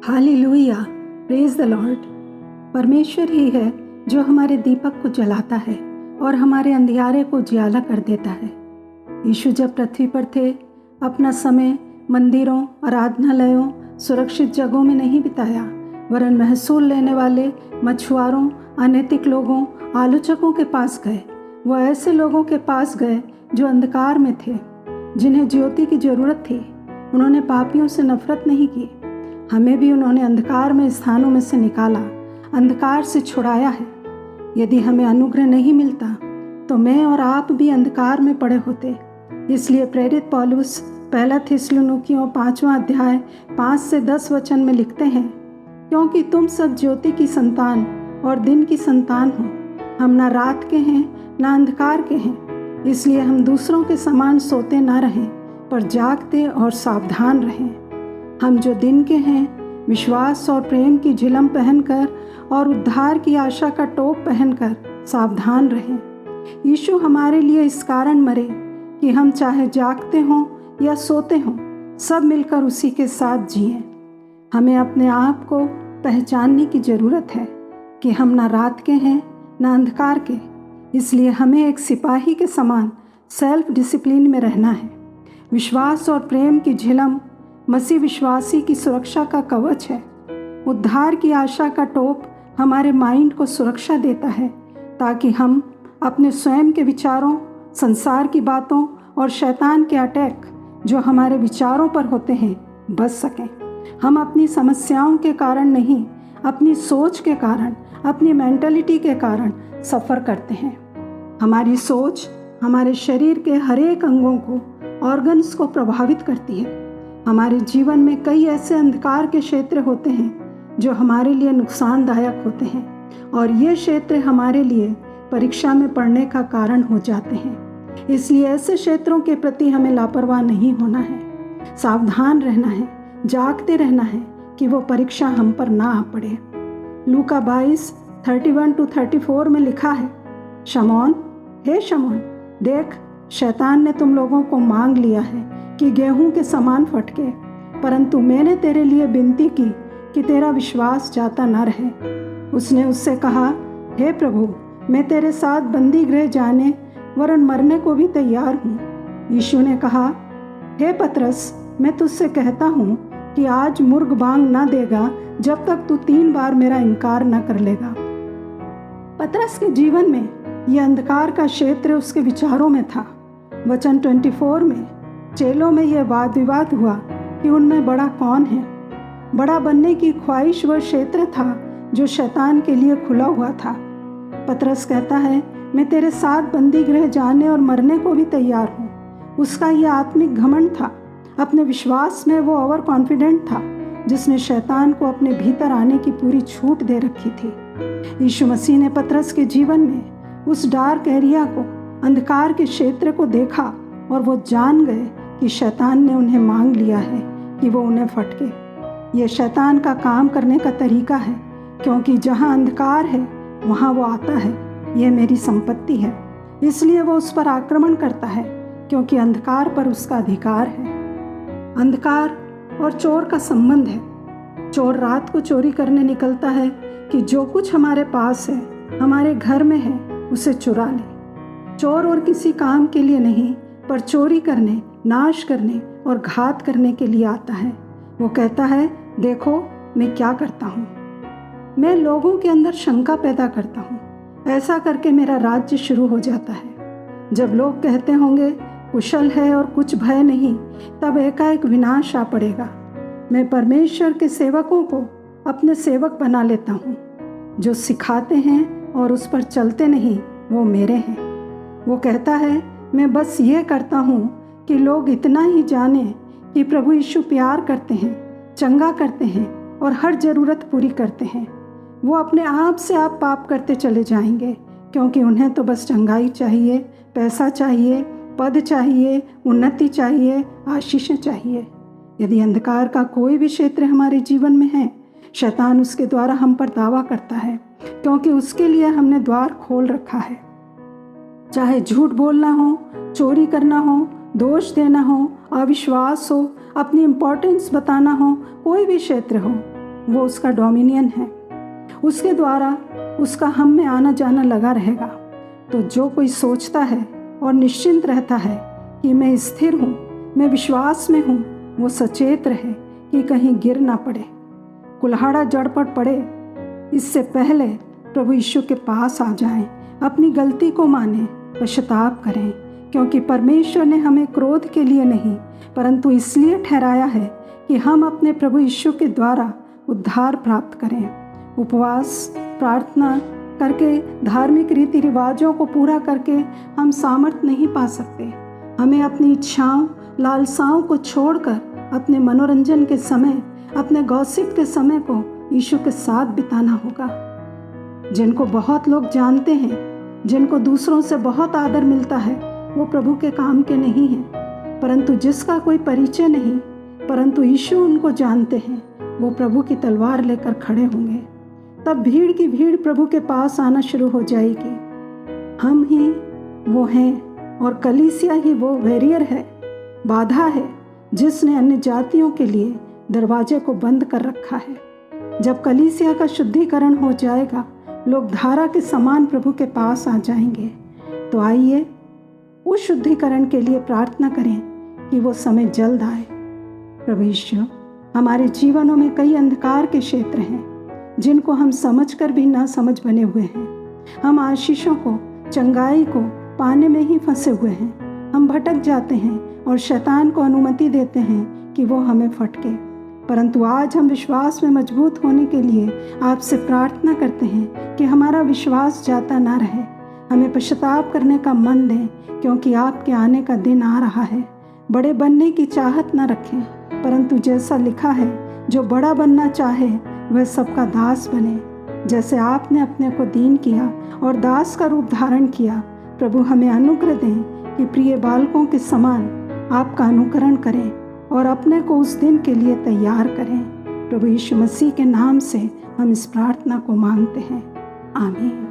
Hallelujah, praise the Lord. परमेश्वर ही है जो हमारे दीपक को जलाता है और हमारे अंधियारे को उजियाला कर देता है। यीशु जब पृथ्वी पर थे, अपना समय मंदिरों, आराधनालयों, सुरक्षित जगहों में नहीं बिताया, वरन महसूल लेने वाले मछुआरों, अनैतिक लोगों, आलोचकों के पास गए। वो ऐसे लोगों के पास गए जो अंधकार में थे, जिन्हें ज्योति की जरूरत थी। उन्होंने पापियों से नफरत नहीं की। हमें भी उन्होंने अंधकार में स्थानों में से निकाला, अंधकार से छुड़ाया है। यदि हमें अनुग्रह नहीं मिलता तो मैं और आप भी अंधकार में पड़े होते। इसलिए प्रेरित पौलुस पहला थिस्सलुनीकियों 5वां अध्याय 5 से 10 वचन में लिखते हैं, क्योंकि तुम सब ज्योति की संतान और दिन की संतान हो। हम ना रात के हैं ना अंधकार के हैं। इसलिए हम दूसरों के समान सोते ना रहें, पर जागते और सावधान रहें। हम जो दिन के हैं, विश्वास और प्रेम की झिलम पहनकर और उद्धार की आशा का टोप पहनकर सावधान रहें। यीशु हमारे लिए इस कारण मरे कि हम चाहे जागते हों या सोते हों, सब मिलकर उसी के साथ जिएं। हमें अपने आप को पहचानने की ज़रूरत है कि हम ना रात के हैं ना अंधकार के। इसलिए हमें एक सिपाही के समान सेल्फ डिसिप्लिन में रहना है। विश्वास और प्रेम की झिलम मसीह विश्वासी की सुरक्षा का कवच है। उद्धार की आशा का टोप हमारे माइंड को सुरक्षा देता है, ताकि हम अपने स्वयं के विचारों, संसार की बातों और शैतान के अटैक जो हमारे विचारों पर होते हैं, बच सकें। हम अपनी समस्याओं के कारण नहीं, अपनी सोच के कारण, अपनी मेंटलिटी के कारण सफ़र करते हैं। हमारी सोच हमारे शरीर के हर एक अंगों को, ऑर्गन्स को प्रभावित करती है। हमारे जीवन में कई ऐसे अंधकार के क्षेत्र होते हैं जो हमारे लिए नुकसानदायक होते हैं, और ये क्षेत्र हमारे लिए परीक्षा में पड़ने का कारण हो जाते हैं। इसलिए ऐसे क्षेत्रों के प्रति हमें लापरवाह नहीं होना है, सावधान रहना है, जागते रहना है कि वो परीक्षा हम पर ना आ पड़े। लूका 22:31-34 में लिखा है, शमौन, हे शमौन, देख, शैतान ने तुम लोगों को मांग लिया है कि गेहूं के समान फटके, परंतु मैंने तेरे लिए विनती की कि तेरा विश्वास जाता न रहे। उसने उससे कहा, हे प्रभु, मैं तेरे साथ बंदी गृह जाने वरन मरने को भी तैयार हूँ। यीशु ने कहा, हे पतरस, मैं तुझसे कहता हूँ कि आज मुर्ग बांग न देगा जब तक तू 3 बार मेरा इनकार न कर लेगा। पतरस के जीवन में यह अंधकार का क्षेत्र उसके विचारों में था। वचन 24 में चेलों में यह वाद विवाद हुआ कि उनमें बड़ा कौन है। बड़ा बनने की ख्वाहिश वह क्षेत्र था जो शैतान के लिए खुला हुआ था। पतरस कहता है, मैं तेरे साथ बंदी गृह जाने और मरने को भी तैयार हूँ। उसका यह आत्मिक घमंड था। अपने विश्वास में वो ओवर कॉन्फिडेंट था, जिसने शैतान को अपने भीतर आने की पूरी छूट दे रखी थी। यीशु मसीह ने पतरस के जीवन में उस डार्क एरिया को, अंधकार के क्षेत्र को देखा, और वो जान गए कि शैतान ने उन्हें मांग लिया है कि वो उन्हें फटके। ये शैतान का काम करने का तरीका है, क्योंकि जहाँ अंधकार है वहाँ वो आता है। ये मेरी संपत्ति है, इसलिए वो उस पर आक्रमण करता है, क्योंकि अंधकार पर उसका अधिकार है। अंधकार और चोर का संबंध है। चोर रात को चोरी करने निकलता है कि जो कुछ हमारे पास है, हमारे घर में है, उसे चुरा ले। चोर और किसी काम के लिए नहीं, पर चोरी करने, नाश करने और घात करने के लिए आता है। वो कहता है, देखो मैं क्या करता हूँ। मैं लोगों के अंदर शंका पैदा करता हूँ। ऐसा करके मेरा राज्य शुरू हो जाता है। जब लोग कहते होंगे कुशल है और कुछ भय नहीं, तब एकाएक विनाश आ पड़ेगा। मैं परमेश्वर के सेवकों को अपने सेवक बना लेता हूँ। जो सिखाते हैं और उस पर चलते नहीं, वो मेरे हैं। वो कहता है, मैं बस ये करता हूँ कि लोग इतना ही जाने कि प्रभु यीशु प्यार करते हैं, चंगा करते हैं और हर ज़रूरत पूरी करते हैं। वो अपने आप से आप पाप करते चले जाएंगे, क्योंकि उन्हें तो बस चंगाई चाहिए, पैसा चाहिए, पद चाहिए, उन्नति चाहिए, आशीषें चाहिए। यदि अंधकार का कोई भी क्षेत्र हमारे जीवन में है, शैतान उसके द्वारा हम पर दावा करता है, क्योंकि उसके लिए हमने द्वार खोल रखा है। चाहे झूठ बोलना हो, चोरी करना हो, दोष देना हो, अविश्वास हो, अपनी इम्पोर्टेंस बताना हो, कोई भी क्षेत्र हो, वो उसका डोमिनियन है, उसके द्वारा उसका हम में आना जाना लगा रहेगा। तो जो कोई सोचता है और निश्चिंत रहता है कि मैं स्थिर हूँ, मैं विश्वास में हूँ, वो सचेत रहे कि कहीं गिर ना पड़े, कुल्हाड़ा जड़ पर पड़े। इससे पहले प्रभु यीशु के पास आ जाएं, अपनी गलती को मानें, पश्चाताप करें, क्योंकि परमेश्वर ने हमें क्रोध के लिए नहीं परंतु इसलिए ठहराया है कि हम अपने प्रभु यीशु के द्वारा उद्धार प्राप्त करें। उपवास, प्रार्थना करके, धार्मिक रीति रिवाजों को पूरा करके हम सामर्थ्य नहीं पा सकते। हमें अपनी इच्छाओं, लालसाओं को छोड़कर अपने मनोरंजन के समय, अपने गॉसिप के समय को यीशु के साथ बिताना होगा। जिनको बहुत लोग जानते हैं, जिनको दूसरों से बहुत आदर मिलता है, वो प्रभु के काम के नहीं हैं। परंतु जिसका कोई परिचय नहीं परंतु यीशु उनको जानते हैं, वो प्रभु की तलवार लेकर खड़े होंगे। तब भीड़ की भीड़ प्रभु के पास आना शुरू हो जाएगी। हम ही वो हैं और कलीसिया ही वो बैरियर है, बाधा है, जिसने अन्य जातियों के लिए दरवाजे को बंद कर रखा है। जब कलीसिया का शुद्धिकरण हो जाएगा, लोग धारा के समान प्रभु के पास आ जाएंगे। तो आइए उस शुद्धिकरण के लिए प्रार्थना करें कि वो समय जल्द आए। प्रभु यीशु, हमारे जीवनों में कई अंधकार के क्षेत्र हैं जिनको हम समझकर भी ना समझ बने हुए हैं। हम आशीषों को, चंगाई को पाने में ही फंसे हुए हैं। हम भटक जाते हैं और शैतान को अनुमति देते हैं कि वो हमें फटके। परंतु आज हम विश्वास में मजबूत होने के लिए आपसे प्रार्थना करते हैं कि हमारा विश्वास जाता ना रहे। हमें पश्चाताप करने का मन दें, क्योंकि आपके आने का दिन आ रहा है। बड़े बनने की चाहत न रखें, परंतु जैसा लिखा है, जो बड़ा बनना चाहे वह सबका दास बने। जैसे आपने अपने को दीन किया और दास का रूप धारण किया, प्रभु हमें अनुग्रह दें कि प्रिय बालकों के समान आपका अनुकरण करें और अपने को उस दिन के लिए तैयार करें। प्रभु यीशु मसीह के नाम से हम इस प्रार्थना को मांगते हैं, आमीन।